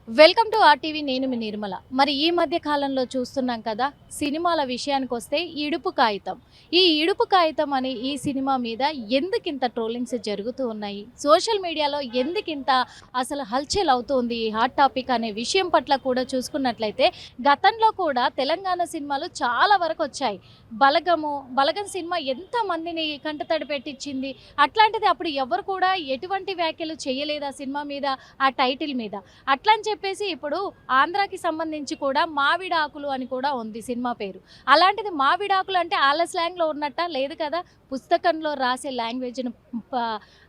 Welcome to RTV. నేను మీ నిర్మల. మరి ఈ మధ్య కాలంలో చూస్తున్నాం కదా, సినిమాల విషయానికి వస్తే ఇడుపు కాగితం. ఈ ఇడుపు కాగితం అనే ఈ సినిమా మీద ఎందుకింత ట్రోలింగ్స్ జరుగుతూ ఉన్నాయి, సోషల్ మీడియాలో ఎందుకింత అసలు హల్చల్ అవుతుంది ఈ హాట్ టాపిక్ అనే విషయం పట్ల కూడా చూసుకున్నట్లయితే, గతంలో కూడా తెలంగాణ సినిమాలు చాలా వరకు వచ్చాయి. బలగం సినిమా ఎంతమందిని కంటతడి పెట్టించింది. అట్లాంటిది అప్పుడు ఎవరు కూడా ఎటువంటి వ్యాఖ్యలు చేయలేదు ఆ సినిమా మీద, ఆ టైటిల్ మీద. అట్లా అని చెప్పేసి ఇప్పుడు ఆంధ్రాకి సంబంధించి కూడా మావిడాకులు అని కూడా ఉంది సినిమా పేరు. అలాంటిది మావిడాకులు అంటే ఆళ్ళ స్లాంగ్లో ఉన్నట్ట లేదు కదా. పుస్తకంలో రాసే లాంగ్వేజ్ను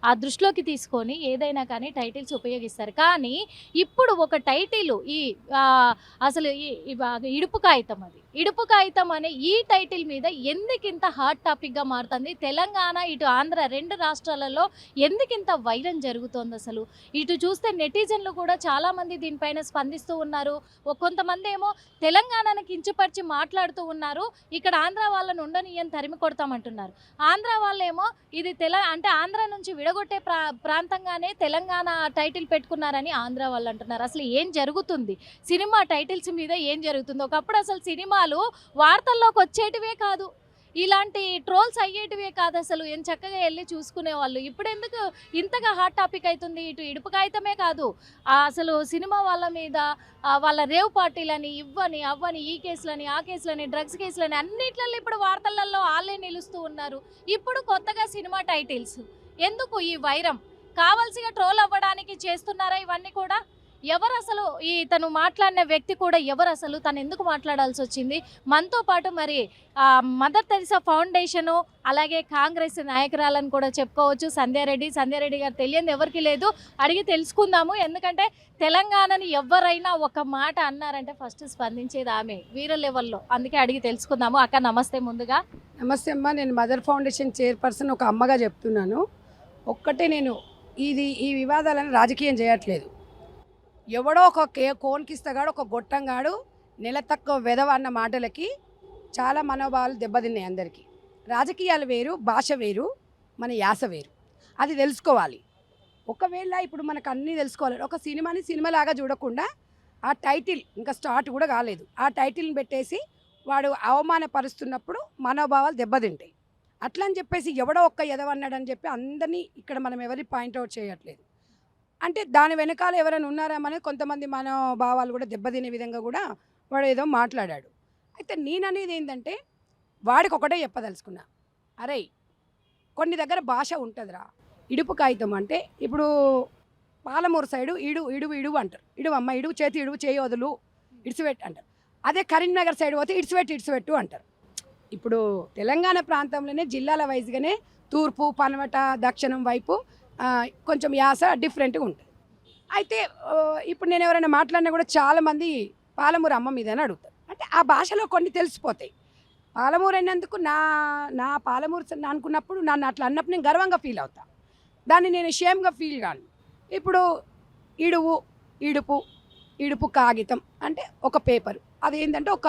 ఆ దృష్టిలోకి తీసుకొని ఏదైనా కానీ టైటిల్స్ ఉపయోగిస్తారు. కానీ ఇప్పుడు ఒక టైటిల్ ఈ అసలు ఇడుపు కాగితం, అది ఇడుపు కాగితం అనే ఈ టైటిల్ మీద ఎందుకింత హాట్ టాపిక్గా మారుతుంది. తెలంగాణ ఇటు ఆంధ్ర రెండు రాష్ట్రాలలో ఎందుకింత వైరం జరుగుతోంది అసలు. ఇటు చూస్తే నెటిజన్లు కూడా చాలామంది దీనిపైన స్పందిస్తూ ఉన్నారు. కొంతమంది ఏమో తెలంగాణను కించపరిచి మాట్లాడుతూ ఉన్నారు. ఇక్కడ ఆంధ్ర వాళ్ళను ఉండనియని తరిమి కొడతామంటున్నారు. ఆంధ్ర వాళ్ళేమో ఇది అంటే ఆంధ్ర నుంచి విడగొట్టే ప్రాంతంగానే తెలంగాణ టైటిల్ పెట్టుకున్నారని ఆంధ్ర వాళ్ళు అంటున్నారు. అసలు ఏం జరుగుతుంది సినిమా టైటిల్స్ మీద, ఏం జరుగుతుంది? ఒకప్పుడు అసలు సినిమాలు వార్తల్లోకి వచ్చేటివే కాదు, ఇలాంటి ట్రోల్స్ అయ్యేటివే కాదు, అసలు ఏం చక్కగా వెళ్ళి చూసుకునేవాళ్ళు. ఇప్పుడు ఎందుకు ఇంతగా హాట్ టాపిక్ అవుతుంది? ఇటు ఇడుపు కాగితమే కాదు, అసలు సినిమా వాళ్ళ మీద వాళ్ళ రేవ్ పార్టీలని ఇవ్వని అవ్వని, ఈ కేసులని ఆ కేసులని డ్రగ్స్ కేసులని అన్నిట్లలో ఇప్పుడు వార్తలలో వాళ్ళే నిలుస్తూ ఉన్నారు. ఇప్పుడు కొత్తగా సినిమా టైటిల్స్ ఎందుకు? ఈ వైరం కావాల్సిగా ట్రోల్ అవ్వడానికి చేస్తున్నారా ఇవన్నీ కూడా? ఎవరు అసలు తను మాట్లాడిన వ్యక్తి కూడా ఎవరు అసలు, తను ఎందుకు మాట్లాడాల్సి వచ్చింది? మనతో పాటు మరి మదర్ తెరిసా ఫౌండేషను, అలాగే కాంగ్రెస్ నాయకురాలని కూడా చెప్పుకోవచ్చు సంధ్యారెడ్డి గారు. తెలియదు ఎవరికి లేదు, అడిగి తెలుసుకుందాము. ఎందుకంటే తెలంగాణని ఎవరైనా ఒక మాట అన్నారంటే ఫస్ట్ స్పందించేది ఆమె, వీర లెవెల్లో. అందుకే అడిగి తెలుసుకుందాము. అక్క నమస్తే. ముందుగా నమస్తే అమ్మ. నేను మదర్ ఫౌండేషన్ చైర్పర్సన్, ఒక అమ్మగా చెప్తున్నాను. ఒక్కటే, నేను ఈ వివాదాలను రాజకీయం చేయట్లేదు. ఎవడో ఒక కోన్కిస్తగాడు, ఒక గొట్టంగాడు, నెల తక్కువ వెధవ అన్న మాటలకి చాలా మనోభావాలు దెబ్బతిన్నాయి అందరికీ. రాజకీయాలు వేరు, భాష వేరు, మన యాస వేరు, అది తెలుసుకోవాలి. ఒకవేళ ఇప్పుడు మనకు అన్నీ తెలుసుకోవాలి. ఒక సినిమాని సినిమాలాగా చూడకుండా ఆ టైటిల్ ఇంకా స్టార్ట్ కూడా కాలేదు, ఆ టైటిల్ని పెట్టేసి వాడు అవమానపరుస్తున్నప్పుడు మనోభావాలు దెబ్బతింటాయి. అట్లా అని చెప్పేసి ఎవడో ఒక్క ఎదవన్నాడని చెప్పి అందరినీ ఇక్కడ మనం ఎవరి పాయింట్అవుట్ చేయట్లేదు. అంటే దాని వెనకాల ఎవరైనా ఉన్నారామనేది కొంతమంది మనోభావాలు కూడా దెబ్బతినే విధంగా కూడా వాడు ఏదో మాట్లాడాడు. అయితే నేననేది ఏంటంటే, వాడికి ఒకటే చెప్పదలుచుకున్నా, అరే కొన్ని దగ్గర భాష ఉంటుందిరా. ఇడుపు కాగితం అంటే ఇప్పుడు పాలమూరు సైడు ఇడువు అంటారు. ఇడువమ్మ, ఇడువు చేతి, ఇడువు చేయి వదులు, ఇడిచిపెట్టు అంటారు. అదే కరీంనగర్ సైడ్ పోతే ఇడిచిపెట్టు అంటారు. ఇప్పుడు తెలంగాణ ప్రాంతంలోనే జిల్లాల వైజ్గానే తూర్పు, పనమట, దక్షిణం వైపు కొంచెం యాస డిఫరెంట్గా ఉంటుంది. అయితే ఇప్పుడు నేను ఎవరైనా మాట్లాడినా కూడా చాలామంది పాలమూరు అమ్మ మీద అని అడుగుతారు. అంటే ఆ భాషలో కొన్ని తెలిసిపోతాయి. పాలమూరు అయినందుకు నా పాలమూరు అనుకున్నప్పుడు నన్ను అట్లా అన్నప్పుడు నేను గర్వంగా ఫీల్ అవుతాను, దాన్ని నేను షేమ్గా ఫీల్ కాను. ఇప్పుడు ఇడుపు కాగితం అంటే ఒక పేపరు. అదేంటంటే ఒక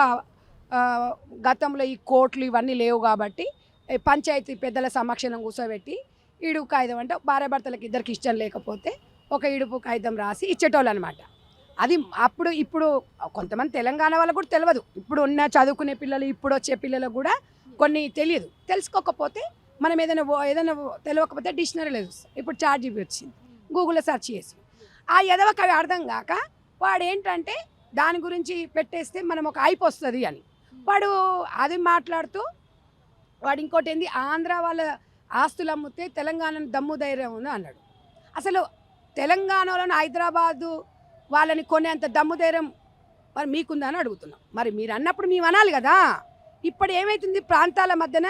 గతంలో ఈ కోర్టులు ఇవన్నీ లేవు కాబట్టి పంచాయతీ పెద్దల సమక్షంలో కూర్చోబెట్టి ఇడుపు కాగితం అంటే భార్యాభర్తలకు ఇద్దరికి ఇష్టం లేకపోతే ఒక ఇడుపు కాగితం రాసి ఇచ్చేటోళ్ళు అనమాట. అది అప్పుడు. ఇప్పుడు కొంతమంది తెలంగాణ వాళ్ళకు కూడా తెలియదు. ఇప్పుడు ఉన్న చదువుకునే పిల్లలు, ఇప్పుడు వచ్చే పిల్లలకు కూడా కొన్ని తెలియదు. తెలుసుకోకపోతే మనం ఏదైనా తెలియకపోతే డిక్షనరీలో చూస్తాం. ఇప్పుడు ChatGPT వచ్చింది, గూగుల్లో సెర్చ్ చేసి ఆ ఎదవకి అవి అర్థం కాక వాడు ఏంటంటే దాని గురించి పెట్టేస్తే మనం ఒక హైప్ వస్తుంది అని వాడు అది మాట్లాడుతూ, వాడు ఇంకోటి ఏంది, ఆంధ్ర వాళ్ళ ఆస్తులు అమ్మితే తెలంగాణ దమ్ము ధైర్యం ఉంది అన్నాడు. అసలు తెలంగాణలోని హైదరాబాదు వాళ్ళని కొనేంత దమ్ము ధైర్యం మరి మీకుందని అడుగుతున్నాం. మరి మీరు అన్నప్పుడు మేము అనాలి కదా. ఇప్పుడు ఏమవుతుంది, ప్రాంతాల మధ్యన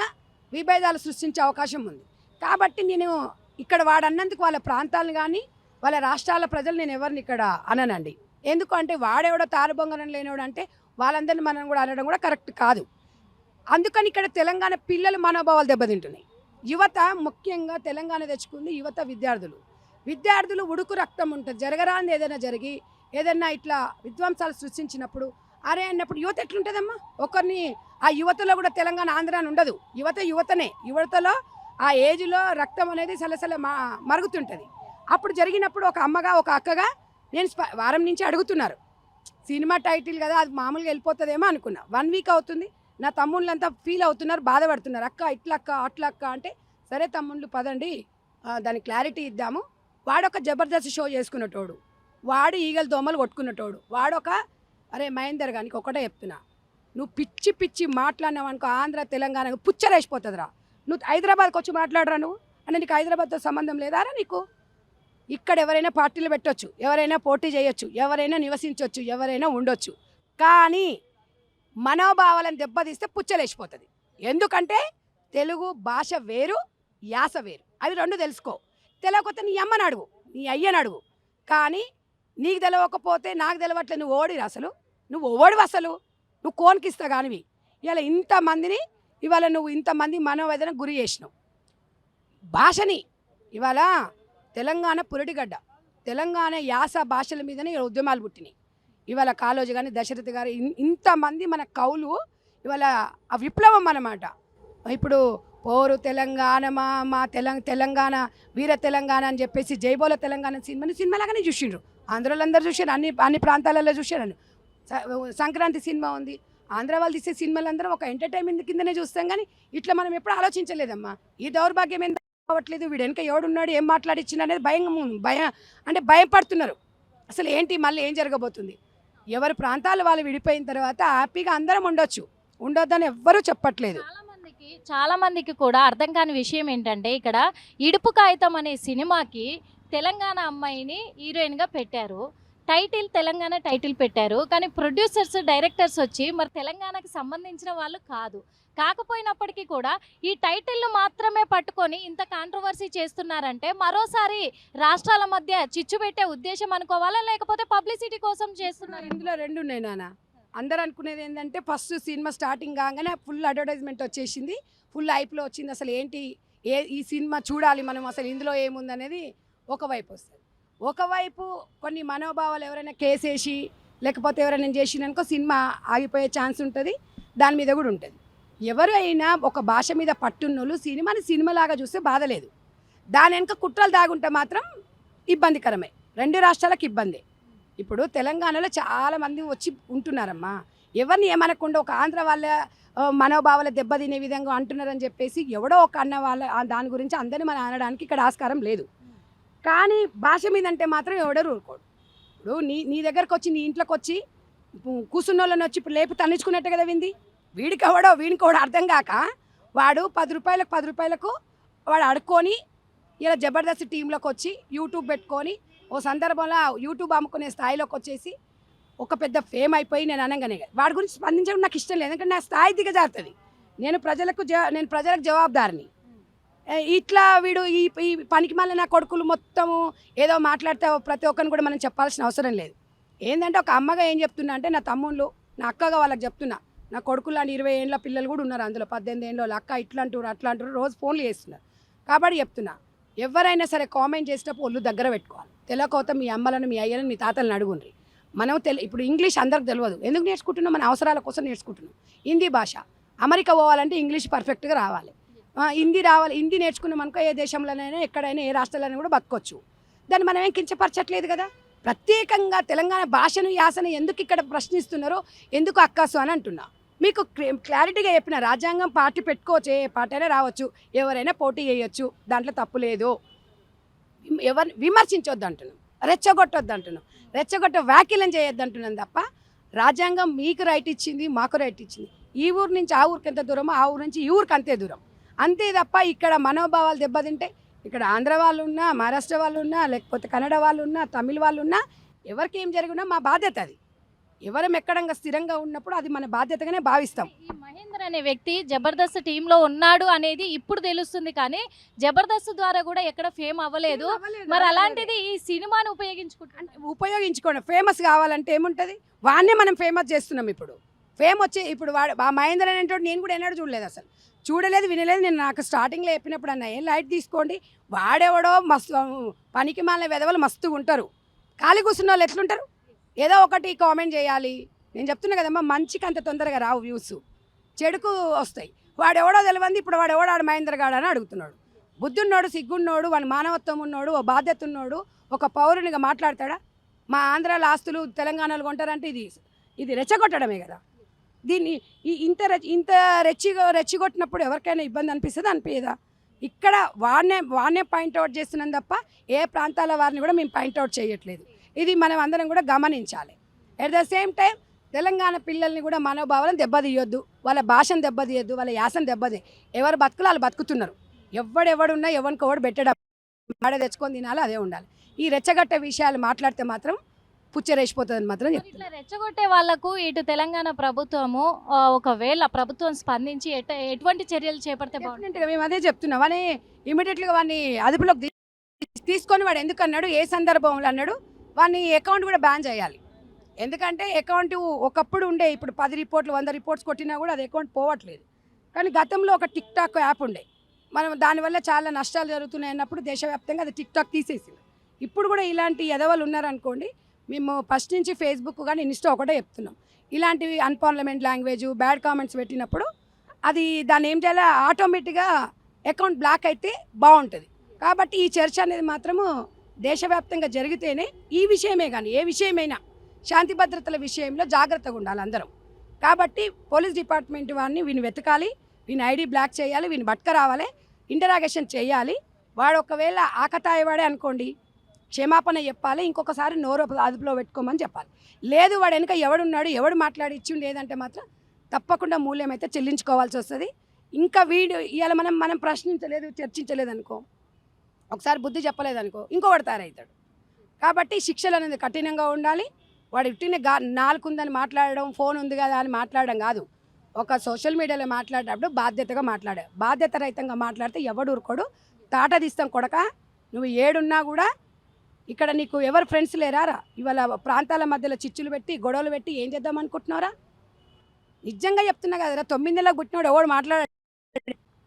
విభేదాలు సృష్టించే అవకాశం ఉంది. కాబట్టి నేను ఇక్కడ వాడన్నందుకు వాళ్ళ ప్రాంతాలను కానీ వాళ్ళ రాష్ట్రాల ప్రజలు నేను ఎవరిని ఇక్కడ అననండి. ఎందుకంటే వాడెవడో తారుబొంగరం లేనివాడు అంటే వాళ్ళందరినీ మనం కూడా అనడం కూడా కరెక్ట్ కాదు. అందుకని ఇక్కడ తెలంగాణ పిల్లలు మనోభావాలు దెబ్బతింటున్నాయి. యువత ముఖ్యంగా తెలంగాణ తెచ్చుకుంది యువత, విద్యార్థులు ఉడుకు రక్తం ఉంటుంది. జరగరాని ఏదైనా జరిగి ఏదైనా ఇట్లా విధ్వంసాలు సృష్టించినప్పుడు అరే అన్నప్పుడు యువత ఎట్లుంటుందమ్మా? ఒకరిని ఆ యువతలో కూడా తెలంగాణ ఆంధ్ర అని ఉండదు. యువతలో ఆ ఏజ్లో రక్తం అనేది సలసల మరుగుతుంటుంది. అప్పుడు జరిగినప్పుడు ఒక అమ్మగా, ఒక అక్కగా నేను వారం నుంచి అడుగుతున్నారు సినిమా టైటిల్ కదా అది మామూలుగా వెళ్ళిపోతుందేమో అనుకున్నా. 1 వీక్ అవుతుంది. నా తమ్ముళ్ళంతా ఫీల్ అవుతున్నారు, బాధపడుతున్నారు. అక్క ఇట్లా అక్క అట్లా అక్క అంటే సరే తమ్ముళ్ళు పదండి దానికి క్లారిటీ ఇద్దాము. వాడొక జబర్దస్త్ షో చేసుకునేటోడు, వాడు ఈగలు దోమలు కొట్టుకునేటోడు, వాడొక అరే మహేందర్ గానికి ఒకటే చెప్తున్నా, నువ్వు పిచ్చి పిచ్చి మాట్లాడినావు అనుకో ఆంధ్ర తెలంగాణ పుచ్చరేసిపోతుందిరా. నువ్వు హైదరాబాద్కి వచ్చి మాట్లాడరా నువ్వు అంటే నీకు హైదరాబాద్తో సంబంధం లేదారా నీకు? ఇక్కడ ఎవరైనా పార్టీలు పెట్టొచ్చు, ఎవరైనా పోటీ చేయొచ్చు, ఎవరైనా నివసించవచ్చు, ఎవరైనా ఉండొచ్చు. కానీ మనోభావాలను దెబ్బతీస్తే పుచ్చలేసిపోతుంది. ఎందుకంటే తెలుగు భాష వేరు, యాస వేరు. అవి రెండు తెలుసుకో. తెలియకపోతే నీ అమ్మని అడుగు, నీ అయ్యని అడుగు. కానీ నీకు తెలియకపోతే నాకు తెలియట్లేదు. నువ్వు ఓడిరు అసలు, నువ్వు ఓడివి అసలు, నువ్వు కోనికిస్తా కానివి. ఇవాళ ఇంతమందిని ఇవాళ నువ్వు ఇంతమంది మనోవేదన గురి చేసినావు. భాషని ఇవాళ తెలంగాణ పురిటిగడ్డ, తెలంగాణ యాస భాషల మీదనే ఉద్యమాలు పుట్టినాయి. ఇవాళ కాళోజీ కానీ దశరథి గారు ఇంతమంది మన కవులు ఇవాళ ఆ విప్లవం అన్నమాట. ఇప్పుడు పోరు తెలంగాణ మా తెలంగాణ వీర తెలంగాణ అని చెప్పేసి జైబోల తెలంగాణ సినిమాలాగానే చూసిండ్రు. ఆంధ్రలందరూ చూసారు, అన్ని ప్రాంతాలలో చూశారు. సంక్రాంతి సినిమా ఉంది, ఆంధ్ర వాళ్ళు తీసే సినిమాలందరం ఒక ఎంటర్టైన్మెంట్ కిందనే చూస్తాం. కానీ ఇట్లా మనం ఎప్పుడు ఆలోచించలేదమ్మా. ఈ దౌర్భాగ్యం ఎంత కావట్లేదు, వీడు వెనక ఎవడున్నాడు ఏం మాట్లాడిచ్చిన అనేది భయపడుతున్నారు. అసలు ఏంటి మళ్ళీ ఏం జరగబోతుంది? ఎవరి ప్రాంతాలు వాళ్ళు విడిపోయిన తర్వాత హ్యాపీగా అందరం ఉండొద్దని ఎవ్వరూ చెప్పట్లేదు. చాలా మందికి కూడా అర్థం కాని విషయం ఏంటంటే, ఇక్కడ ఇడుపు కాగితం అనే సినిమాకి తెలంగాణ అమ్మాయిని హీరోయిన్గా పెట్టారు, టైటిల్ తెలంగాణ టైటిల్ పెట్టారు. కానీ ప్రొడ్యూసర్స్ డైరెక్టర్స్ వచ్చి మరి తెలంగాణకి సంబంధించిన వాళ్ళు కాదు. కాకపోయినప్పటికీ కూడా ఈ టైటిల్ను మాత్రమే పట్టుకొని ఇంత కాంట్రవర్సీ చేస్తున్నారంటే మరోసారి రాష్ట్రాల మధ్య చిచ్చు పెట్టే ఉద్దేశం అనుకోవాలా, లేకపోతే పబ్లిసిటీ కోసం చేస్తున్నారు? ఇందులో రెండు ఉన్నాయి నాన్న. అందరూ అనుకునేది ఏంటంటే ఫస్ట్ సినిమా స్టార్టింగ్ కాగానే ఫుల్ అడ్వర్టైజ్మెంట్ వచ్చేసింది, ఫుల్ హైప్లో వచ్చింది. అసలు ఏంటి ఈ సినిమా చూడాలి మనం, అసలు ఇందులో ఏముందనేది ఒకవైపు వస్తుంది. ఒకవైపు కొన్ని మనోభావాలు ఎవరైనా కేసేసి లేకపోతే ఎవరైనా చేసిననుకో సినిమా ఆగిపోయే ఛాన్స్ ఉంటుంది, దాని మీద కూడా ఉంటుంది. ఎవరైనా ఒక భాష మీద పట్టున్నోళ్ళు సినిమాని సినిమాలాగా చూస్తే బాధలేదు. దాని వెనక కుట్రలు దాగుంటే మాత్రం ఇబ్బందికరమే, రెండు రాష్ట్రాలకు ఇబ్బంది. ఇప్పుడు తెలంగాణలో చాలామంది వచ్చి ఉంటున్నారమ్మా, ఎవరిని ఏమనకుండా ఒక ఆంధ్ర వాళ్ళ మనోభావాల దెబ్బతినే విధంగా అంటున్నారని చెప్పేసి ఎవడో ఒక అన్న వాళ్ళ దాని గురించి అందరినీ మనం అనడానికి ఇక్కడ ఆస్కారం లేదు. కానీ భాష మీద అంటే మాత్రం ఎవడో ఊరుకోడు. ఇప్పుడు నీ దగ్గరకు వచ్చి నీ ఇంట్లోకి వచ్చి కూర్చున్న వాళ్ళని వచ్చి ఇప్పుడు లేపు తన్నించుకున్నట్టు కదా వింది. వీడికి కూడా అర్థం కాక వాడు 10 రూపాయలకు వాడు అడుక్కొని ఇలా జబర్దస్త్ టీంలోకి వచ్చి యూట్యూబ్ పెట్టుకొని ఓ సందర్భంలో యూట్యూబ్ అమ్ముకునే స్థాయిలోకి వచ్చేసి ఒక పెద్ద ఫేమ్ అయిపోయి నేను అనగానే వాడి గురించి స్పందించడం నాకు ఇష్టం లేదు. ఎందుకంటే నా స్థాయి దిగజారుతుంది. నేను ప్రజలకు జవాబుదారిని. ఇట్లా వీడు ఈ పనికి మళ్ళీ నా కొడుకులు మొత్తము ఏదో మాట్లాడితే ప్రతి ఒక్కరిని కూడా మనం చెప్పాల్సిన అవసరం లేదు. ఏంటంటే ఒక అమ్మగా ఏం చెప్తున్నా అంటే నా తమ్ముళ్ళు నా అక్కగా వాళ్ళకి చెప్తున్నా, నా కొడుకులు లాంటి 20 ఏళ్ళ పిల్లలు కూడా ఉన్నారు, అందులో 18 ఏళ్ళ అక్క ఇట్లా అంటారు అట్లా అంటారు, రోజు ఫోన్లు చేస్తున్నారు. కాబట్టి చెప్తున్నా, ఎవరైనా సరే కామెంట్ చేసేటప్పుడు ఒళ్ళు దగ్గర పెట్టుకోవాలి. తెలియకపోతే మీ అమ్మలను మీ అయ్యలను మీ తాతలను అడుగుండ్రి. మనం ఇప్పుడు ఇంగ్లీష్ అందరికి తెలియదు, ఎందుకు నేర్చుకుంటున్నాం? మన అవసరాల కోసం నేర్చుకుంటున్నాం. హిందీ భాష అమెరికా పోవాలంటే ఇంగ్లీష్ పర్ఫెక్ట్గా రావాలి, హిందీ నేర్చుకున్నాం అనుకో ఏ దేశంలోనైనా ఎక్కడైనా ఏ రాష్ట్రాలైనా కూడా బతకొచ్చు. దాన్ని మనం ఏం కించపరచట్లేదు కదా. ప్రత్యేకంగా తెలంగాణ భాషను యాసను ఎందుకు ఇక్కడ ప్రశ్నిస్తున్నారో, ఎందుకు అక్కాసు అని అంటున్నా. మీకు క్లారిటీగా చెప్పిన, రాజ్యాంగం పార్టీ పెట్టుకోవచ్చు, ఏ పార్టీ అయినా రావచ్చు, ఎవరైనా పోటీ చేయొచ్చు, దాంట్లో తప్పు లేదు. ఎవరిని విమర్శించొద్దు అంటున్నాం, రెచ్చగొట్టొద్దు అంటున్నాం, రెచ్చగొట్ట వ్యాఖ్యలను చేయొద్దు అంటున్నాం తప్ప రాజ్యాంగం మీకు రైట్ ఇచ్చింది, మాకు రైట్ ఇచ్చింది. ఈ ఊరు నుంచి ఆ ఊరికి ఎంత దూరమో ఆ ఊరు నుంచి ఈ ఊరికి అంతే దూరం, అంతే తప్ప ఇక్కడ మనోభావాలు దెబ్బతింటే ఇక్కడ ఆంధ్ర వాళ్ళు ఉన్నా, మహారాష్ట్ర వాళ్ళు ఉన్నా, లేకపోతే కన్నడ వాళ్ళు ఉన్నా, తమిళ వాళ్ళు ఉన్నా, ఎవరికి ఏం జరిగినా మా బాధ్యత అది. ఎవరం ఎక్కడంగా స్థిరంగా ఉన్నప్పుడు అది మన బాధ్యతగానే భావిస్తాం. ఈ మహేందర్ అనే వ్యక్తి జబర్దస్త్ టీంలో ఉన్నాడు అనేది ఇప్పుడు తెలుస్తుంది, కానీ జబర్దస్త్ ద్వారా కూడా ఎక్కడ ఫేమ్ అవ్వలేదు. మరి అలాంటిది ఈ సినిమాని ఉపయోగించుకోండి. ఫేమస్ కావాలంటే ఏముంటుంది, వాడినే మనం ఫేమస్ చేస్తున్నాం. ఇప్పుడు ఫేమ్ వచ్చి ఇప్పుడు ఆ మహేందర్ అనేటోడు నేను కూడా ఎన్నడూ చూడలేదు, అసలు చూడలేదు, వినలేదు. నేను నాకు స్టార్టింగ్లో చెప్పినప్పుడు అన్న ఏం లైట్ తీసుకోండి, వాడెవడో మస్తు పనికి మాలిన వెధవలు మస్తుగా ఉంటారు, ఖాళీ కూర్చున్న వాళ్ళు ఎట్లుంటారు, ఏదో ఒకటి కామెంట్ చేయాలి. నేను చెప్తున్నా కదమ్మా, మంచికి అంత తొందరగా రావు వ్యూస్, చెడుకు వస్తాయి. వాడెవడో తెలియంది ఇప్పుడు వాడెవడో ఆడు మహేందర్ గాడు అని అడుగుతున్నాడు. బుద్ధున్నోడు, సిగ్గున్నోడు, వాడి మానవత్వం ఉన్నోడు, ఓ బాధ్యత ఉన్నోడు ఒక పౌరునిగా మాట్లాడతాడా? మా ఆంధ్రాలో ఆస్తులు తెలంగాణలో కొంటారంటే ఇది రెచ్చగొట్టడమే కదా. దీన్ని ఇంత రెచ్చిగొట్టినప్పుడు ఎవరికైనా ఇబ్బంది అనిపిస్తుంది అనిపించదా? ఇక్కడ వాడినే పాయింట్అవుట్ చేస్తున్నాం తప్ప ఏ ప్రాంతాల వారిని కూడా మేము పాయింట్అవుట్ చేయట్లేదు. ఇది మనం అందరం కూడా గమనించాలి. At the same time Telangana పిల్లల్ని కూడా మనోభావాలను దెబ్బతీయొద్దు, వాళ్ళ భాషను దెబ్బతీయొద్దు, వాళ్ళ యాసను దెబ్బతీ. ఎవరు బతుకులు వాళ్ళు బతుకుతున్నారు. ఎవడున్నా ఎవరికొవడు పెట్టడం ఆడ తెచ్చుకొని తినాలి, అదే ఉండాలి. ఈ రెచ్చగట్టే విషయాలు మాట్లాడితే మాత్రం పుచ్చరేసిపోతుందని మాత్రం చెప్తున్నా. ఇట్లా రెచ్చగొట్టే వాళ్లకు ఇటు తెలంగాణ ప్రభుత్వము ఒకవేళ ప్రభుత్వం స్పందించి ఎటువంటి చర్యలు చేపడితే బాగుంటుంది? డెఫినెట్గా మేము అదే చెప్తున్నాం. వాడిని ఇమీడియట్గా వాడిని అదుపులోకి తీసుకొని వాడు ఎందుకు అన్నాడు, ఏ సందర్భంలో అన్నాడు, వాడిని అకౌంట్ కూడా బ్యాన్ చేయాలి. ఎందుకంటే అకౌంట్ ఒకప్పుడు ఉండే, ఇప్పుడు 10 రిపోర్ట్లు 100 రిపోర్ట్స్ కొట్టినా కూడా అది అకౌంట్ పోవట్లేదు. కానీ గతంలో ఒక టిక్ టాక్ యాప్ ఉండే, మనం దానివల్ల చాలా నష్టాలు జరుగుతున్నాయి అన్నప్పుడు దేశవ్యాప్తంగా అది టిక్ టాక్ తీసేసింది. ఇప్పుడు కూడా ఇలాంటి ఎదవలు ఉన్నారనుకోండి, మేము ఫస్ట్ నుంచి ఫేస్బుక్ కానీ ఇన్స్టా ఒకటే చెప్తున్నాం, ఇలాంటివి అన్పార్లమెంట్ లాంగ్వేజ్ బ్యాడ్ కామెంట్స్ పెట్టినప్పుడు అది దాన్ని ఏం చేయాలి, ఆటోమేటిక్గా అకౌంట్ బ్లాక్ అయితే బాగుంటుంది. కాబట్టి ఈ చర్చ అనేది మాత్రము దేశవ్యాప్తంగా జరిగితేనే ఈ విషయమే కానీ ఏ విషయమైనా శాంతి భద్రతల విషయంలో జాగ్రత్తగా ఉండాలి అందరం. కాబట్టి పోలీస్ డిపార్ట్మెంట్ వాడిని వీని వెతకాలి, వీని ఐడి బ్లాక్ చేయాలి, వీని బట్క రావాలి, ఇంటరాగేషన్ చేయాలి. వాడు ఒకవేళ ఆకతాయవాడే అనుకోండి, క్షమాపణ చెప్పాలి, ఇంకొకసారి నోరు అదుపులో పెట్టుకోమని చెప్పాలి. లేదు వాడు వెనుక ఎవడున్నాడు, ఎవడు మాట్లాడి ఇచ్చిండు లేదంటే మాత్రం తప్పకుండా మూల్యం అయితే చెల్లించుకోవాల్సి వస్తుంది. ఇంకా ఇవాళ మనం ప్రశ్నించలేదు, చర్చించలేదు అనుకో, ఒకసారి బుద్ధి చెప్పలేదనుకో, ఇంకొకటి తయారవుతాడు. కాబట్టి శిక్షలు అనేది కఠినంగా ఉండాలి. వాడు ఇట్టిన నాలుగుందని మాట్లాడడం, ఫోన్ ఉంది కదా అని మాట్లాడడం కాదు. ఒక సోషల్ మీడియాలో మాట్లాడేటప్పుడు బాధ్యతగా బాధ్యత రహితంగా మాట్లాడితే ఎవడు ఊరుకోడు. తాట తీస్తాం కొడక, నువ్వు ఏడున్నా కూడా ఇక్కడ నీకు ఎవరు ఫ్రెండ్స్ లేరారా? ఇవాళ ప్రాంతాల మధ్యలో చిచ్చులు పెట్టి గొడవలు పెట్టి ఏం చేద్దాం అనుకుంటున్నారా? నిజంగా చెప్తున్నా కదరా, 9 నెలలకు పుట్టినవాడు ఎవడు మాట్లాడాడు,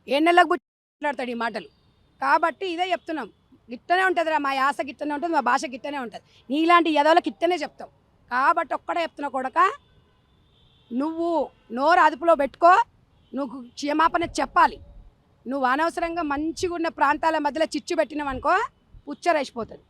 7 నెలలకు మాట్లాడతాడు ఈ మాటలు. కాబట్టి ఇదే చెప్తున్నాం, గిట్టనే ఉంటుందిరా, మా యాస గిట్టనే ఉంటుంది, మా భాష గిట్టనే ఉంటుంది. నీలాంటి యదవులకు గిట్టనే చెప్తాం. కాబట్టి ఒక్కడే చెప్తున్నా కొడక, నువ్వు నోరు అదుపులో పెట్టుకో, నువ్వు క్షమాపణ చెప్పాలి. నువ్వు అనవసరంగా మంచిగా ఉన్న ప్రాంతాల మధ్యలో చిచ్చు పెట్టినావనుకో పుచ్చరేసిపోతుంది.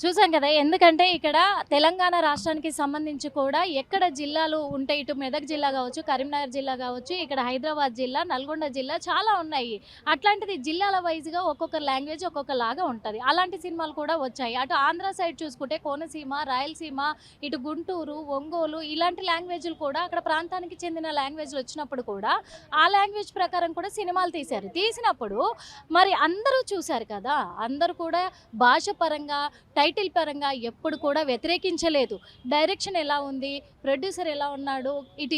చూసాం కదా, ఎందుకంటే ఇక్కడ తెలంగాణ రాష్ట్రానికి సంబంధించి కూడా ఎక్కడ జిల్లాలు ఉంటాయి, ఇటు మెదక్ జిల్లా కావచ్చు, కరీంనగర్ జిల్లా కావచ్చు, ఇక్కడ హైదరాబాద్ జిల్లా, నల్గొండ జిల్లా చాలా ఉన్నాయి. అట్లాంటిది జిల్లాల వైజ్గా ఒక్కొక్క లాంగ్వేజ్ ఒక్కొక్కలాగా ఉంటుంది. అలాంటి సినిమాలు కూడా వచ్చాయి. అటు ఆంధ్ర సైడ్ చూసుకుంటే కోనసీమ, రాయలసీమ, ఇటు గుంటూరు, ఒంగోలు ఇలాంటి లాంగ్వేజ్లు కూడా అక్కడ ప్రాంతానికి చెందిన లాంగ్వేజ్లు వచ్చినప్పుడు కూడా ఆ లాంగ్వేజ్ ప్రకారం కూడా సినిమాలు తీసినప్పుడు మరి అందరూ చూశారు కదా, అందరూ కూడా భాష పరంగా టైటిల్ పరంగా ఎప్పుడు కూడా వ్యతిరేకించలేదు. డైరెక్షన్ ఎలా ఉంది, ప్రొడ్యూసర్ ఎలా ఉన్నాడు, ఇటు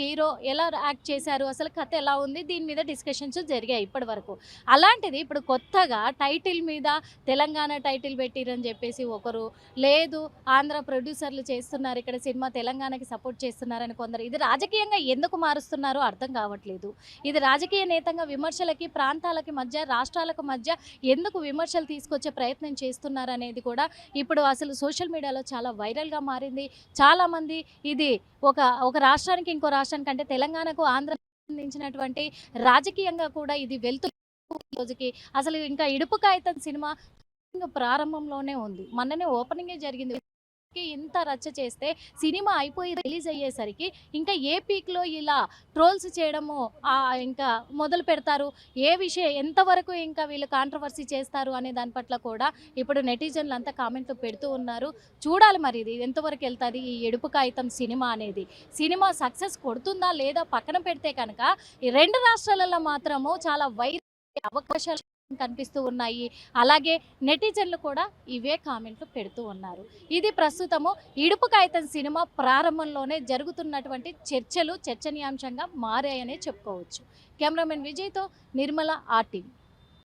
హీరో ఎలా యాక్ట్ చేశారు, అసలు కథ ఎలా ఉంది, దీని మీద డిస్కషన్స్ జరిగాయి ఇప్పటి వరకు. అలాంటిది ఇప్పుడు కొత్తగా టైటిల్ మీద తెలంగాణ టైటిల్ పెట్టిరని చెప్పేసి ఒకరు, లేదు ఆంధ్ర ప్రొడ్యూసర్లు చేస్తున్నారు ఇక్కడ సినిమా తెలంగాణకి సపోర్ట్ చేస్తున్నారని కొందరు. ఇది రాజకీయంగా ఎందుకు మారుస్తున్నారో అర్థం కావట్లేదు. ఇది రాజకీయ నేతంగా విమర్శలకి, ప్రాంతాలకి మధ్య, రాష్ట్రాలకు మధ్య ఎందుకు విమర్శలు తీసుకొచ్చే ప్రయత్నం చేస్తున్నారు అనేది కూడా ఇప్పుడు అసలు సోషల్ మీడియాలో చాలా వైరల్గా మారింది. చాలామంది ఇది ఒక రాష్ట్రానికి ఇంకో రాష్ట్రానికి, అంటే తెలంగాణకు ఆంధ్ర సంబంధించినటువంటి రాజకీయంగా కూడా ఇది వెళ్తున్న రోజుకి అసలు ఇంకా ఇడుపు కాగితం సినిమా ప్రారంభంలోనే ఉంది. మొన్ననే ఓపెనింగే జరిగింది. ఇంత రచ్చ చేస్తే సినిమా అయిపోయి రిలీజ్ అయ్యేసరికి ఇంకా ఏ పీక్లో ఇలా ట్రోల్స్ చేయడము ఇంకా మొదలు పెడతారు, ఏ విషయం ఎంతవరకు ఇంకా వీళ్ళు కాంట్రవర్సీ చేస్తారు అనే దాని పట్ల కూడా ఇప్పుడు నెటిజన్లు అంతా కామెంట్లు పెడుతూ ఉన్నారు. చూడాలి మరి ఇది ఎంతవరకు వెళ్తుంది ఈ ఎడుపు కాగితం సినిమా అనేది. సినిమా సక్సెస్ కొడుతుందా లేదా పక్కన పెడితే కనుక ఈ 2 రాష్ట్రాలలో మాత్రము చాలా అవకాశాలు కనిపిస్తూ ఉన్నాయి. అలాగే నెటిజన్లు కూడా ఇవే కామెంట్లు పెడుతూ ఉన్నారు. ఇది ప్రస్తుతము ఇడుపు కాగితం సినిమా ప్రారంభంలోనే జరుగుతున్నటువంటి చర్చనీయాంశంగా మారాయనే చెప్పుకోవచ్చు. కెమెరామెన్ విజయ్తో నిర్మల, RTV.